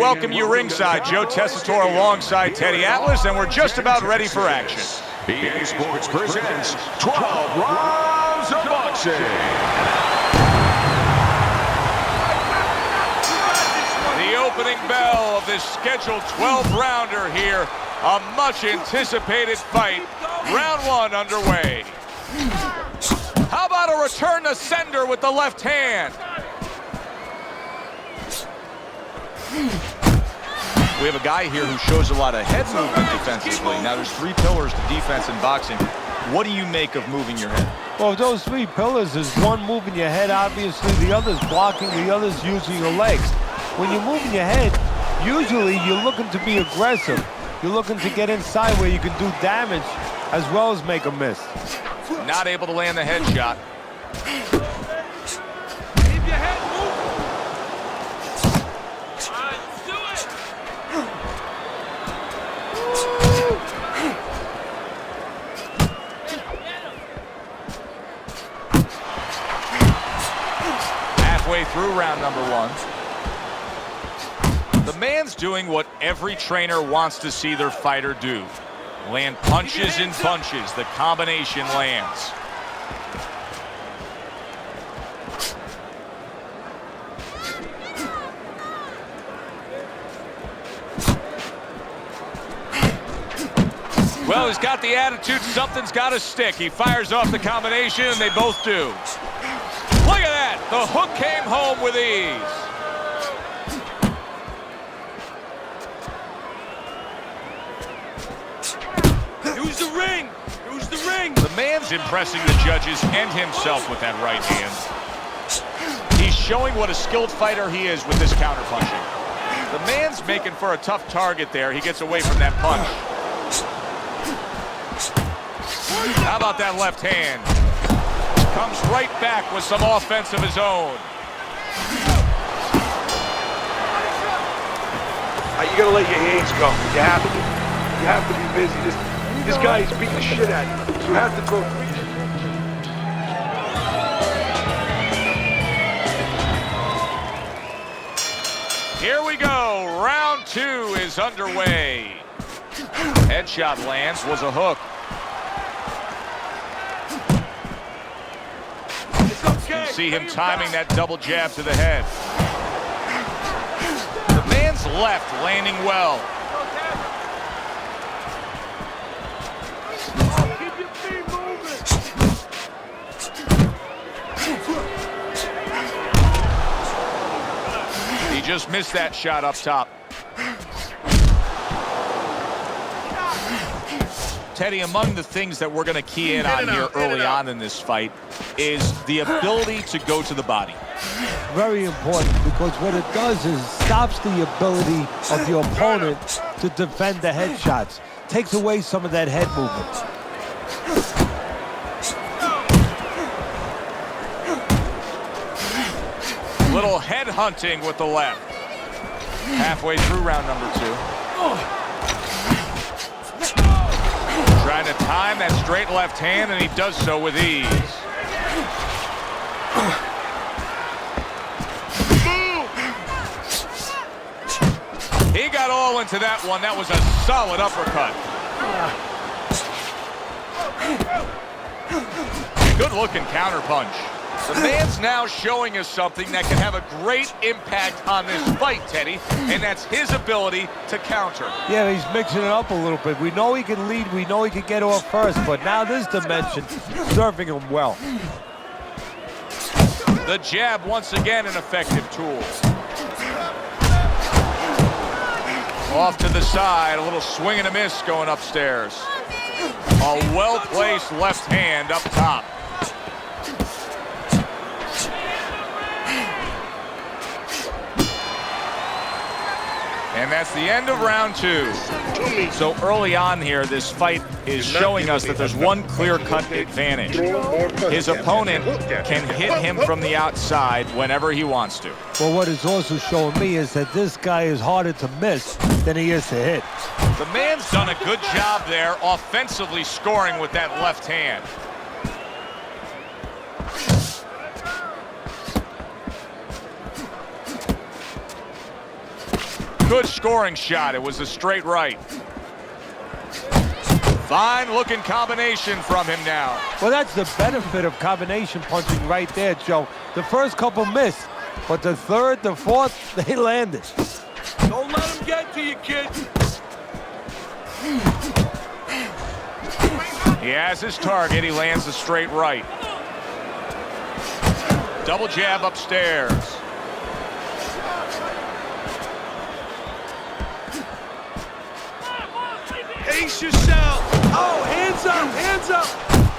welcome you ringside. Joe Tessitore alongside Teddy Atlas, and we're just about ready for action. EA Sports presents 12 rounds of boxing. The opening bell of this scheduled 12-rounder here. A much-anticipated fight. Round one underway. How about a return to sender with the left hand? We have a guy here who shows a lot of head movement defensively. Now, there's three pillars to defense in boxing. What do you make of moving your head? Well, those three pillars is one moving your head, obviously. The other's blocking. The other's using your legs. When you're moving your head, usually you're looking to be aggressive. You're looking to get inside where you can do damage as well as make a miss. Not able to land the headshot. Keep your head moving. All right, let's do it. Halfway through round number one. The man's doing what every trainer wants to see their fighter do. Land punches and bunches. The combination lands. Well, he's got the attitude. Something's got to stick. He fires off the combination, and they both do. Look at that. The hook came home with ease. Use the ring. Use the ring. The man's impressing the judges and himself with that right hand. He's showing what a skilled fighter he is with this counterpunching. The man's making for a tough target there. He gets away from that punch. How about that left hand? Comes right back with some offense of his own. You gotta let your hands go. You have to. You have to be busy. This guy is beating the shit out of you. You have to go. Here we go. Round two is underway. Headshot lands, was a hook. You can see him timing that double jab to the head. The man's left landing well. Keep your feet moving. He just missed that shot up top. Teddy, among the things that we're going to key in on here early on in this fight is the ability to go to the body. Very important, because what it does is stops the ability of your opponent to defend the headshots. Takes away some of that head movement. Little head hunting with the left. Halfway through round number two. Trying to time that straight left hand, and he does so with ease. He got all into that one. That was a solid uppercut. Good-looking counterpunch. The man's now showing us something that can have a great impact on this fight, Teddy, and that's his ability to counter. Yeah, he's mixing it up a little bit. We know he can lead. We know he can get off first, but now this dimension, serving him well. The jab, once again, an effective tool. Off to the side, a little swing and a miss going upstairs. A well-placed left hand up top. And that's the end of round two. So early on here, this fight is showing us that there's one clear-cut advantage. His opponent can hit him from the outside whenever he wants to. Well, what it's also showing me is that this guy is harder to miss than he is to hit. The man's done a good job there offensively scoring with that left hand. Good scoring shot. It was a straight right. Fine looking combination from him now. Well, that's the benefit of combination punching right there, Joe. The first couple missed, but the third, the fourth, they landed. Don't let him get to you, kid. He has his target. He lands a straight right. Double jab upstairs. Pace yourself. Oh, hands up, hands up.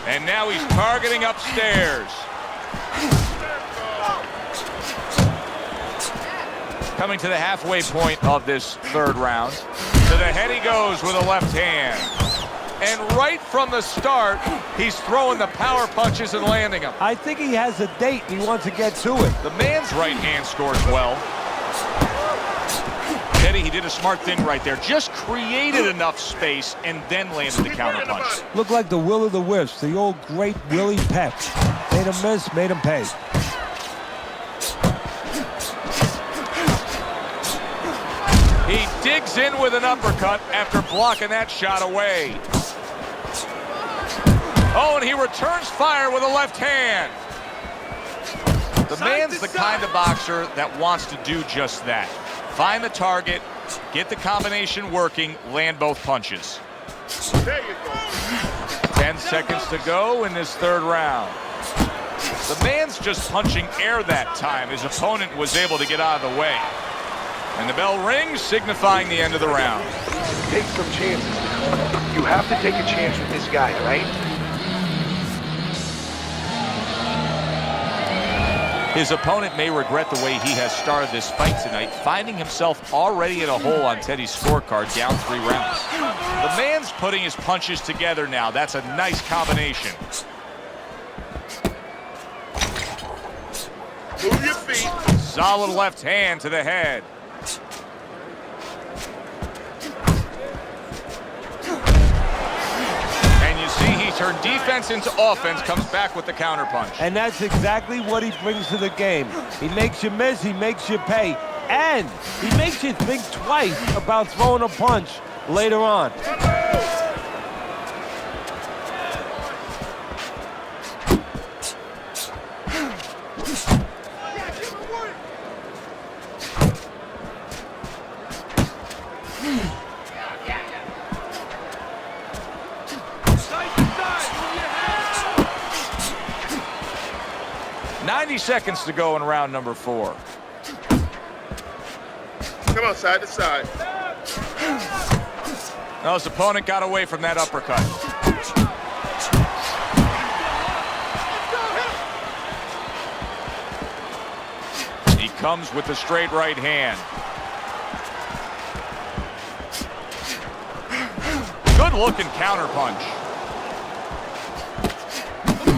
And now he's targeting upstairs. Coming to the halfway point of this third round. To the head he goes with a left hand. And right from the start, he's throwing the power punches and landing them. I think he has a date and he wants to get to it. The man's right hand scores well. Teddy, he did a smart thing right there. Just created enough space and then landed the counter punch. Looked like the will of the wisps, the old great Willie Peck. Made him miss, made him pay. He digs in with an uppercut after blocking that shot away. Oh, and he returns fire with a left hand. The man's the kind of boxer that wants to do just that. Find the target, get the combination working, land both punches. There you go. 10 seconds to go in this third round. The man's just punching air that time. His opponent was able to get out of the way. And the bell rings, signifying the end of the round. Take some chances. You have to take a chance with this guy, right? His opponent may regret the way he has started this fight tonight, finding himself already in a hole on Teddy's scorecard, down 3 rounds. The man's putting his punches together now. That's a nice combination. Move your feet. Solid left hand to the head. And you see he turned defense into offense, comes back with the counterpunch. And that's exactly what he brings to the game. He makes you miss, he makes you pay, and he makes you think twice about throwing a punch later on. Side to side, move your hands. 90 seconds to go in round number 4. Come on, side to side. Now his opponent got away from that uppercut. He comes with the straight right hand. Good looking counterpunch.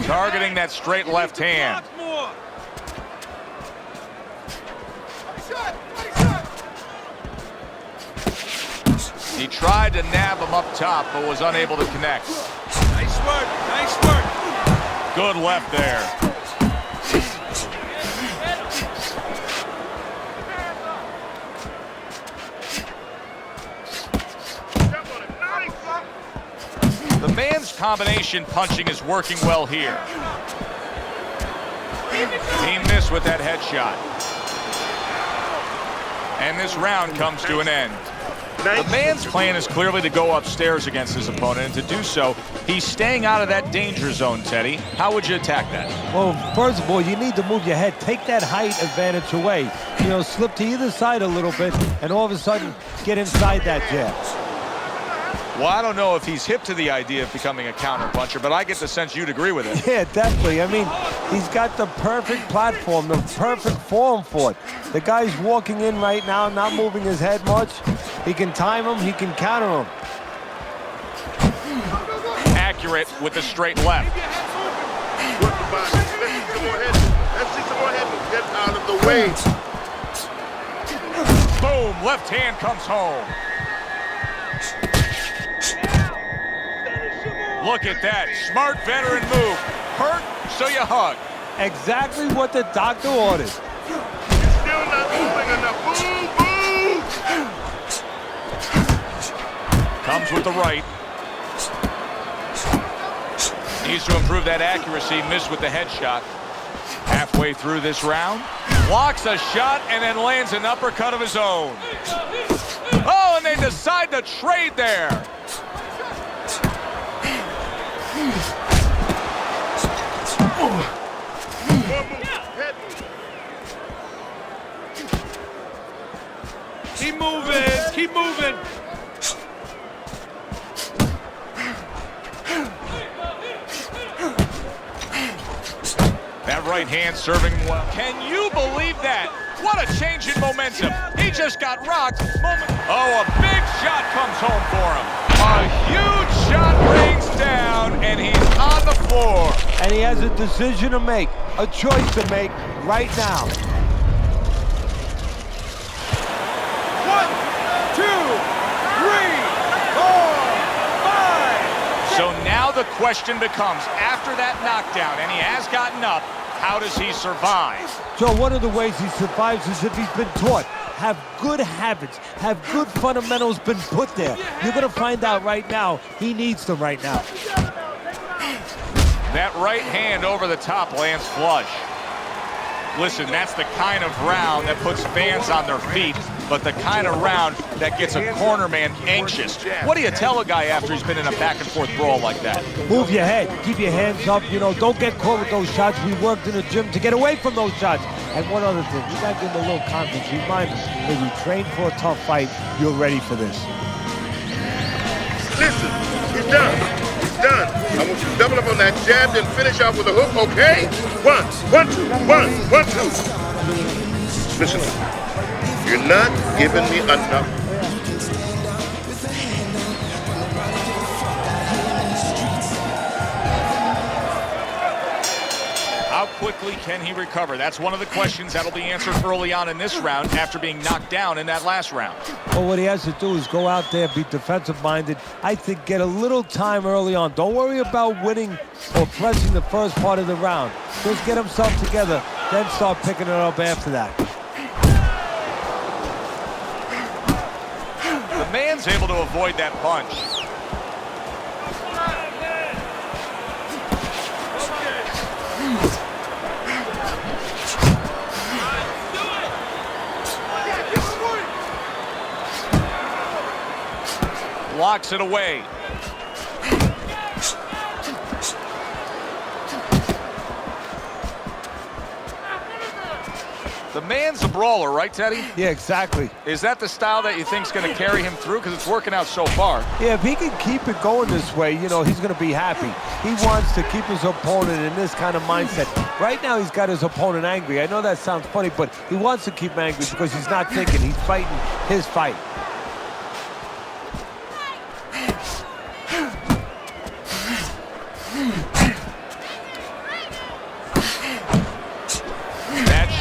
Targeting that straight left hand. Block more. He tried to nab him up top, but was unable to connect. Nice work, nice work. Good left there. The man's combination punching is working well here. He missed with that headshot. And this round comes to an end. The man's plan is clearly to go upstairs against his opponent, and to do so, he's staying out of that danger zone, Teddy. How would you attack that? Well, first of all, you need to move your head. Take that height advantage away. You know, slip to either side a little bit, and all of a sudden, get inside that jab. Well, I don't know if he's hip to the idea of becoming a counterpuncher, but I get the sense you'd agree with it. Yeah, definitely. I mean, he's got the perfect platform, the perfect form for it. The guy's walking in right now, not moving his head much. He can time him, he can counter him. Accurate with the straight left. Work the body. Let's see some more head. Let's see some more head. Get out of the way. Boom, left hand comes home. Look at that, smart veteran move. Hurt, so you hug. Exactly what the doctor ordered. You're still not moving enough. Move, move. Lands with the right. Needs to improve that accuracy. Missed with the headshot. Halfway through this round. Blocks a shot and then lands an uppercut of his own. Oh, and they decide to trade there. Keep moving, keep moving. That right hand serving well. Can you believe that? What a change in momentum. He just got rocked. Oh, a big shot comes home for him. A huge shot rains down, and he's on the floor. And he has a decision to make, a choice to make right now. 1, 2, 3, 4, 5. So now the question becomes, after that knockdown, and he has gotten up, how does he survive? So one of the ways he survives is if he's been taught. Have good habits, have good fundamentals been put there. You're gonna find out right now, he needs them right now. That right hand over the top lands flush. Listen, that's the kind of round that puts fans on their feet, but the kind of round that gets a corner man anxious. What do you tell a guy after he's been in a back-and-forth brawl like that? Move your head, keep your hands up, you know, don't get caught with those shots. We worked in the gym to get away from those shots. And one other thing, you gotta give him a little confidence. Remind him, when you train for a tough fight, you're ready for this. Listen, he's done. He's done. I want you to double up on that jab, then finish off with a hook, okay? 1, 2, 1, 1, 2. Listen, you're not giving me enough. How quickly can he recover? That's one of the questions that'll be answered early on in this round after being knocked down in that last round. Well, what he has to do is go out there, be defensive-minded. I think get a little time early on. Don't worry about winning or pressing the first part of the round. Just get himself together, then start picking it up after that. The man's able to avoid that punch. Blocks it away. The man's a brawler, right, Teddy? Yeah, exactly. Is that the style that you think's going to carry him through? Because it's working out so far. Yeah, if he can keep it going this way, you know, he's going to be happy. He wants to keep his opponent in this kind of mindset. Right now, he's got his opponent angry. I know that sounds funny, but he wants to keep him angry because he's not thinking. He's fighting his fight.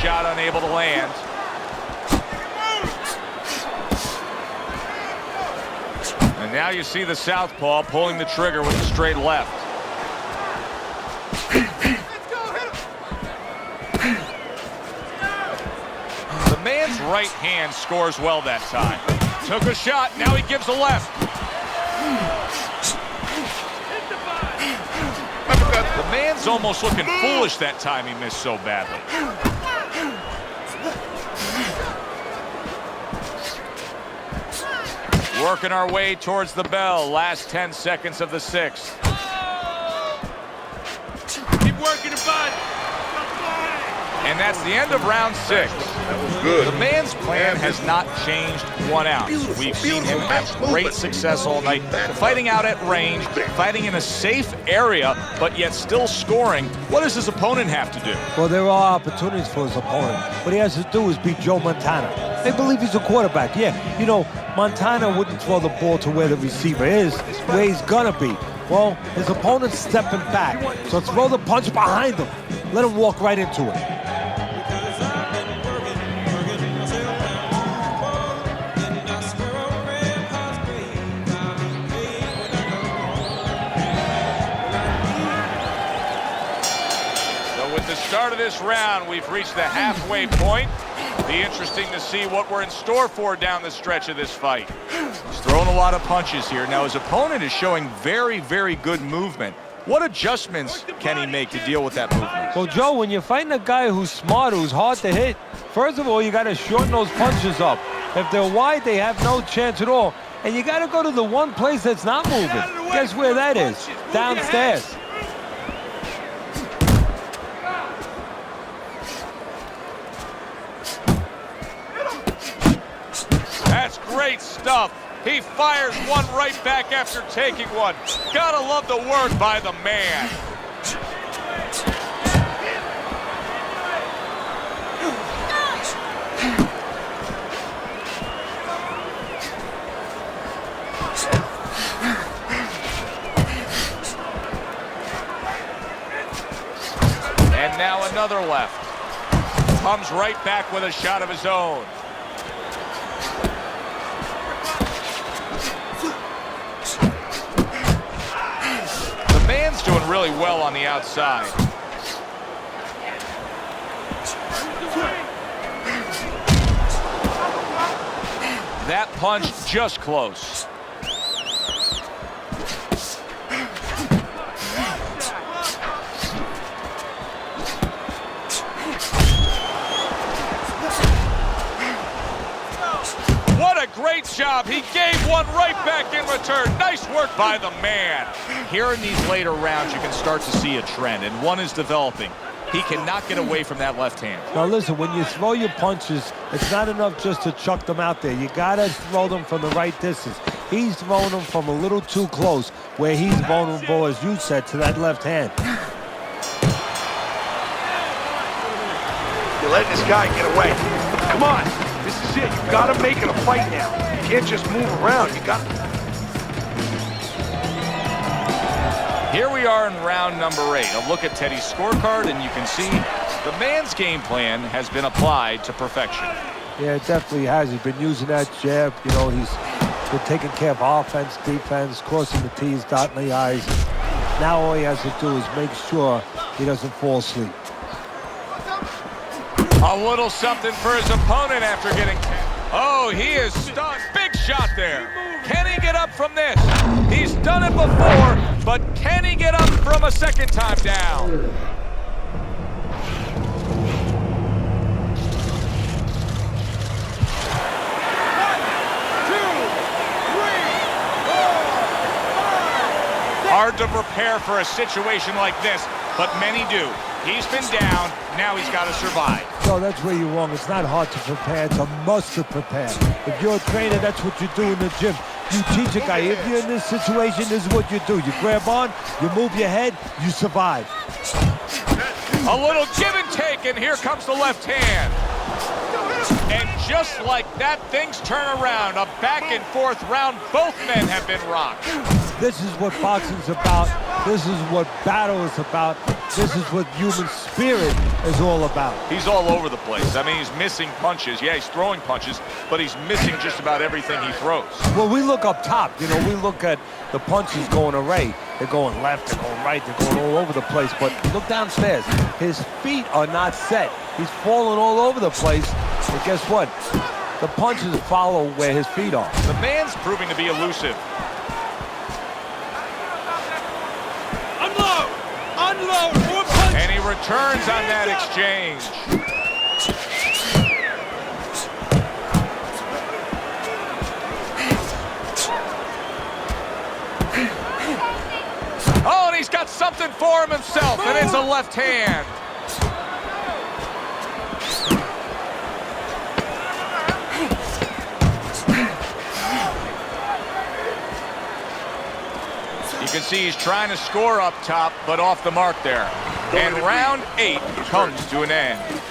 Shot unable to land. And now you see the southpaw pulling the trigger with a straight left. The man's right hand scores well that time. Took a shot, now he gives a left. The man's almost looking foolish that time he missed so badly. Working our way towards the bell. Last 10 seconds of the 6th. Keep working it, bud. And that's the end of round 6. That was good. The man's plan has not changed 1 ounce. We've seen him have great success all night, fighting out at range, fighting in a safe area, but yet still scoring. What does his opponent have to do? Well, there are opportunities for his opponent. What he has to do is beat Joe Montana. They believe he's a quarterback. Yeah, you know, Montana wouldn't throw the ball to where the receiver is, where he's gonna be. Well, his opponent's stepping back, so throw the punch behind him. Let him walk right into it. So with the start of this round, we've reached the halfway point. Be interesting to see what we're in store for down the stretch of this fight. He's throwing a lot of punches here. Now his opponent is showing very, very good movement. What adjustments can he make to deal with that movement? Well, Joe, when you're fighting a guy who's smart, who's hard to hit, first of all, you got to shorten those punches up. If they're wide, they have no chance at all. And you got to go to the one place that's not moving. Guess where that is? Downstairs. That's great stuff. He fires one right back after taking one. Gotta love the work by the man. And now another left. Comes right back with a shot of his own. The man's doing really well on the outside. That punch just close. What a great job. He gave one right back in return. Nice work by the man. Here in these later rounds, you can start to see a trend, and one is developing. He cannot get away from that left hand. Now listen, when you throw your punches, it's not enough just to chuck them out there. You gotta throw them from the right distance. He's throwing them from a little too close, where he's vulnerable, as you said, to that left hand. You're letting this guy get away. Come on, this is it. You gotta make it a fight now. You can't just move around. You gotta... Here we are in round number 8. A look at Teddy's scorecard, and you can see the man's game plan has been applied to perfection. Yeah, it definitely has. He's been using that jab. You know, he's been taking care of offense, defense, crossing the T's, dotting the I's. Now all he has to do is make sure he doesn't fall asleep. A little something for his opponent after getting... Oh, he is stunned. Big shot there. Can he get up from this? He's done it before, but can he get up from a second time down? Hard to prepare for a situation like this, but many do. He's been down, now he's got to survive. So that's where you're wrong. It's not hard to prepare, it's a must to prepare. If you're a trainer, that's what you do in the gym. You teach a guy, if you're in this situation, this is what you do. You grab on, you move your head, you survive. A little give and take, and here comes the left hand. And just like that, things turn around. A back and forth round. Both men have been rocked. This is what boxing's about. This is what battle is about. This is what human spirit is all about. He's all over the place. I mean, he's missing punches. Yeah, he's throwing punches, but he's missing just about everything he throws. Well, we look up top. You know, we look at the punches going array. They're going left, they're going right, they're going all over the place. But look downstairs. His feet are not set. He's falling all over the place. And guess what? The punches follow where his feet are. The man's proving to be elusive. Unload! Unload! More punch! And he returns on that exchange. Oh, and he's got something for him himself, and it's a left hand. You can see he's trying to score up top, but off the mark there. And round 8 comes to an end.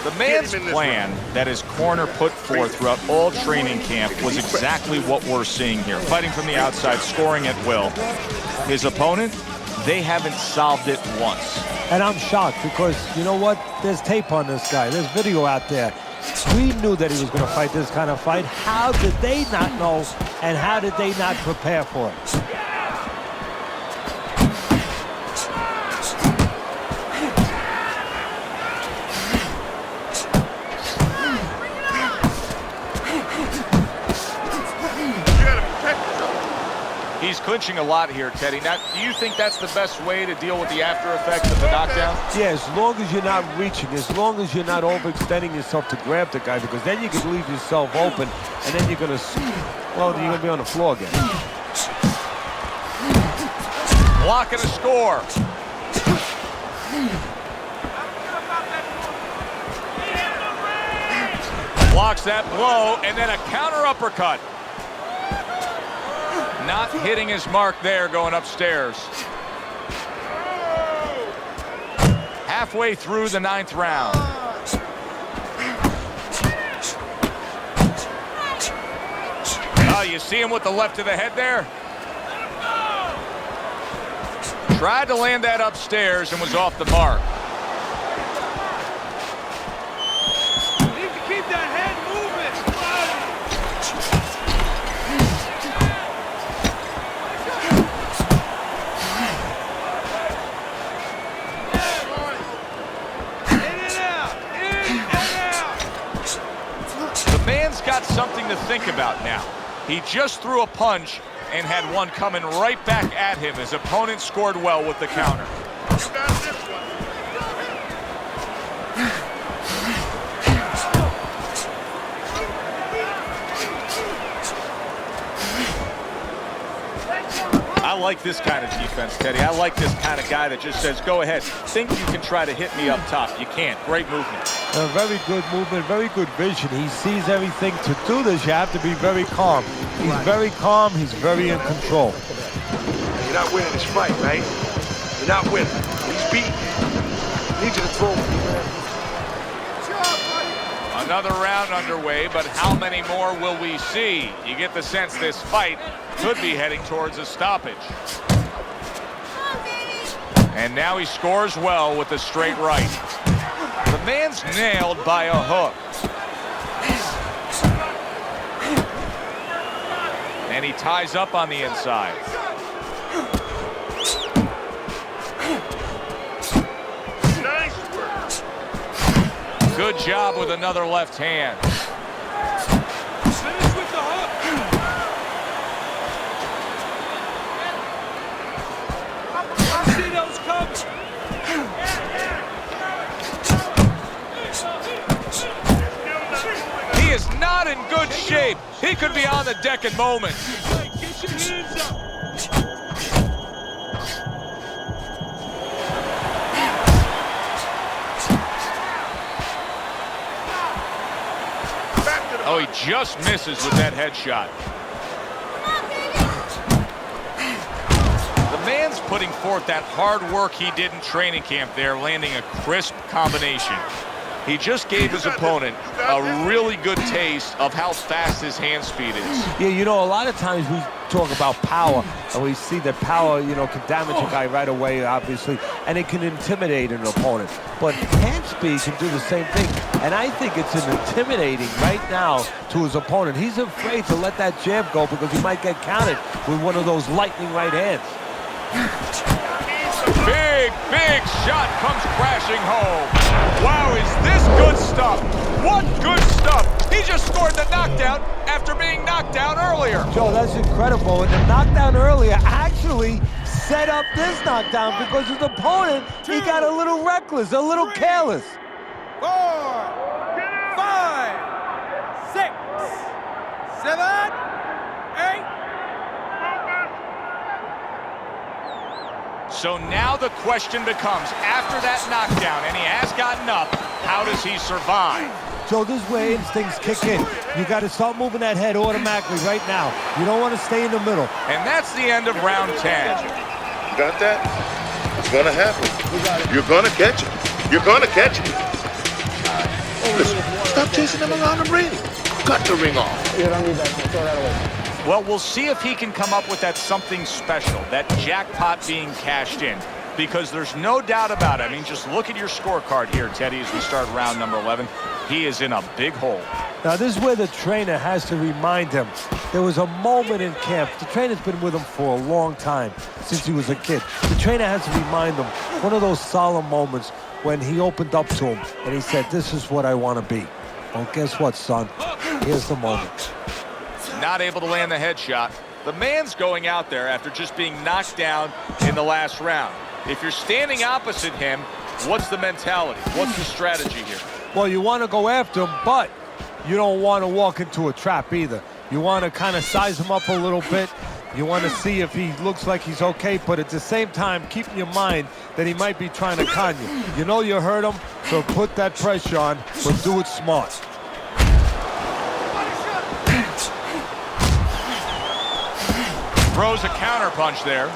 The man's plan that his corner put forth throughout all training camp was exactly what we're seeing here. Fighting from the outside, scoring at will. His opponent, they haven't solved it once. And I'm shocked because, you know what? There's tape on this guy. There's video out there. We knew that he was going to fight this kind of fight. How did they not know, and how did they not prepare for it? He's clinching a lot here, Teddy. Now, do you think that's the best way to deal with the after effects of the knockdown? Yeah, as long as you're not reaching, as long as you're not overextending yourself to grab the guy, because then you can leave yourself open, and then you're gonna, well, you're gonna be on the floor again. Blocking a score. Blocks that blow, and then a counter uppercut. Not hitting his mark there, going upstairs. Halfway through the 9th round. Oh, you see him with the left to the head there? Tried to land that upstairs and was off the mark. Need to keep that head moving. In and out. In and out. The man's got something to think about now. He just threw a punch and had one coming right back at him. His opponent scored well with the counter. You got this one. I like this kind of defense, Teddy. I like this kind of guy that just says, go ahead, think you can try to hit me up top. You can't. Great movement. A very good movement, very good vision. He sees everything. To do this, you have to be very calm. He's very calm. He's very in control. You're not winning this fight, right? You're not winning. He's beating you. He needs you to throw him. Another round underway, but how many more will we see? You get the sense this fight could be heading towards a stoppage. And now he scores well with a straight right. The man's nailed by a hook. And he ties up on the inside. Nice work. Good job with another left hand. Finish with the hook. I see those coming. He is not in good shape. He could be on the deck in moments. Hey, get your hands up. Back to the Oh, he just misses with that headshot. The man's putting forth that hard work he did in training camp there, landing a crisp combination. He just gave his opponent a really good taste of how fast his hand speed is. Yeah, you know, a lot of times we talk about power, and we see that power, you know, can damage a guy right away, obviously, and it can intimidate an opponent. But hand speed can do the same thing, and I think it's intimidating right now to his opponent. He's afraid to let that jab go because he might get countered with one of those lightning right hands. Big shot comes crashing home. Wow, is this good stuff? What good stuff? He just scored the knockdown after being knocked down earlier. Joe, that's incredible. And the knockdown earlier actually set up this knockdown because his opponent, he got a little reckless, a little careless. 4, 5, 6, 7, 8. So now the question becomes, after that knockdown, and he has gotten up, how does he survive? Joe, this is where instincts kick in. You got to start moving that head automatically right now. You don't want to stay in the middle. And that's the end of round 10. You got that? It's gonna happen. You're gonna catch it. You're gonna catch it. Listen, stop chasing him around the ring. Cut the ring off. You don't need that. Throw that away. Well, we'll see if he can come up with that something special, that jackpot being cashed in, because there's no doubt about it. I mean, just look at your scorecard here, Teddy, as we start round number 11. He is in a big hole. Now, this is where the trainer has to remind him. There was a moment in camp. The trainer's been with him for a long time, since he was a kid. The trainer has to remind him one of those solemn moments when he opened up to him and he said, "This is what I want to be." Well, guess what, son? Here's the moment. Not able to land the headshot. The man's going out there after just being knocked down in the last round. If you're standing opposite him, what's the mentality? What's the strategy here? Well, you want to go after him, but you don't want to walk into a trap either. You want to kind of size him up a little bit. You want to see if he looks like he's okay, but at the same time, keep in your mind that he might be trying to con you. You know you hurt him, so put that pressure on, but do it smart. Throws a counter punch there.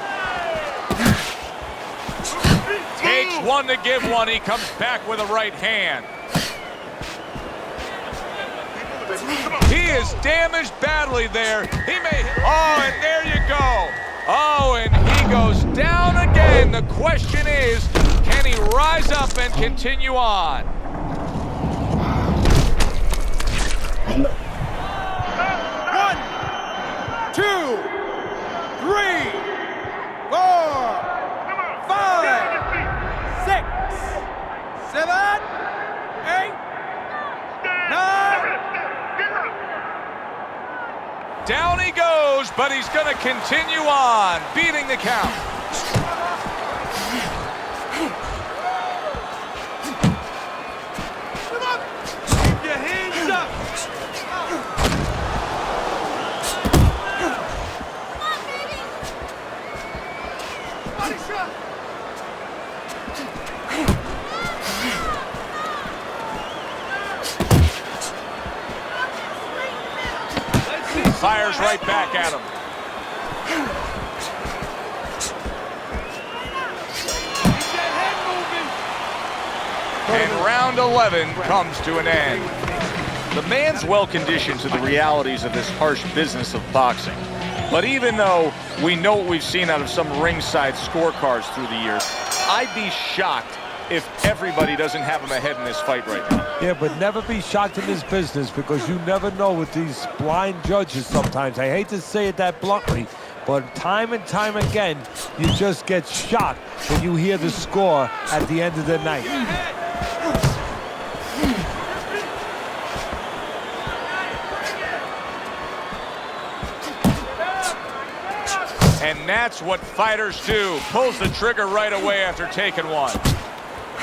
Takes one to give one. He comes back with a right hand. He is damaged badly there. He may... Oh, and there you go. Oh, and he goes down again. The question is, can he rise up and continue on? One, two, 3, 4, 5, 6, 7, 8, 9. Down he goes, but he's going to continue on, beating the count. Keep your hands up. Body shot. Fires right back at him. And round 11 comes to an end. The man's well conditioned to the realities of this harsh business of boxing. But even though we know what we've seen out of some ringside scorecards through the years, I'd be shocked if everybody doesn't have him ahead in this fight right now. Yeah, but never be shocked in this business because you never know with these blind judges sometimes. I hate to say it that bluntly, but time and time again, you just get shocked when you hear the score at the end of the night. And that's what fighters do. Pulls the trigger right away after taking one.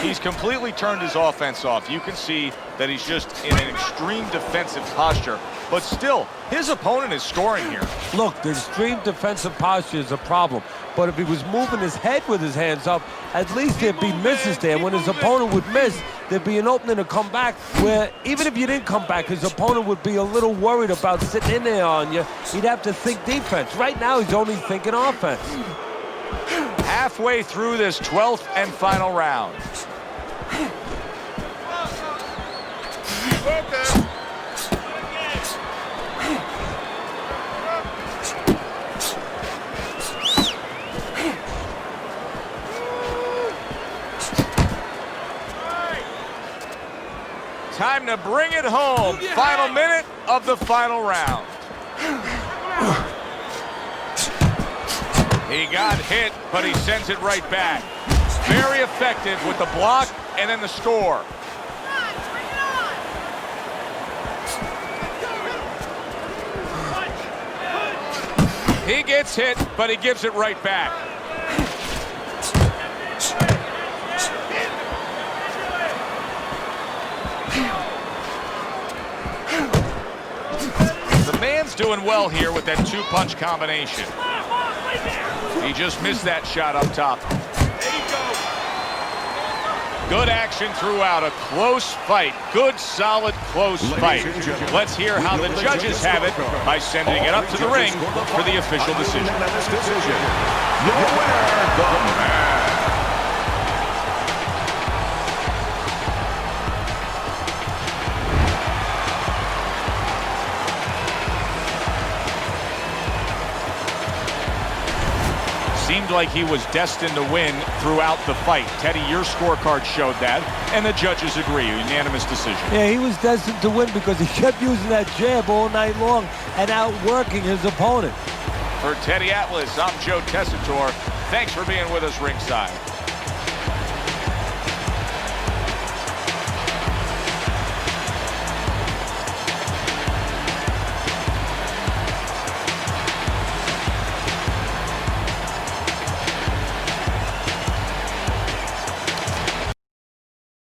He's completely turned his offense off. You can see that he's just in an extreme defensive posture. But still, his opponent is scoring here. Look, the extreme defensive posture is a problem. But if he was moving his head with his hands up, at least there'd be misses there. When his opponent would miss, there'd be an opening to come back where even if you didn't come back, his opponent would be a little worried about sitting in there on you. He'd have to think defense. Right now, he's only thinking offense. Halfway through this 12th and final round. Okay. Time to bring it home. Final minute of the final round. He got hit, but he sends it right back. Very effective with the block and then the score. He gets hit, but he gives it right back. The man's doing well here with that two-punch combination. He just missed that shot up top. Good action throughout. A close fight. Good, solid, close fight. Let's hear how the judges have it by sending it up to the ring for the official decision. Your winner, the man. Seemed like he was destined to win throughout the fight. Teddy, your scorecard showed that, and the judges agree. Unanimous decision. Yeah, he was destined to win because he kept using that jab all night long and outworking his opponent. For Teddy Atlas, I'm Joe Tessitore. Thanks for being with us ringside.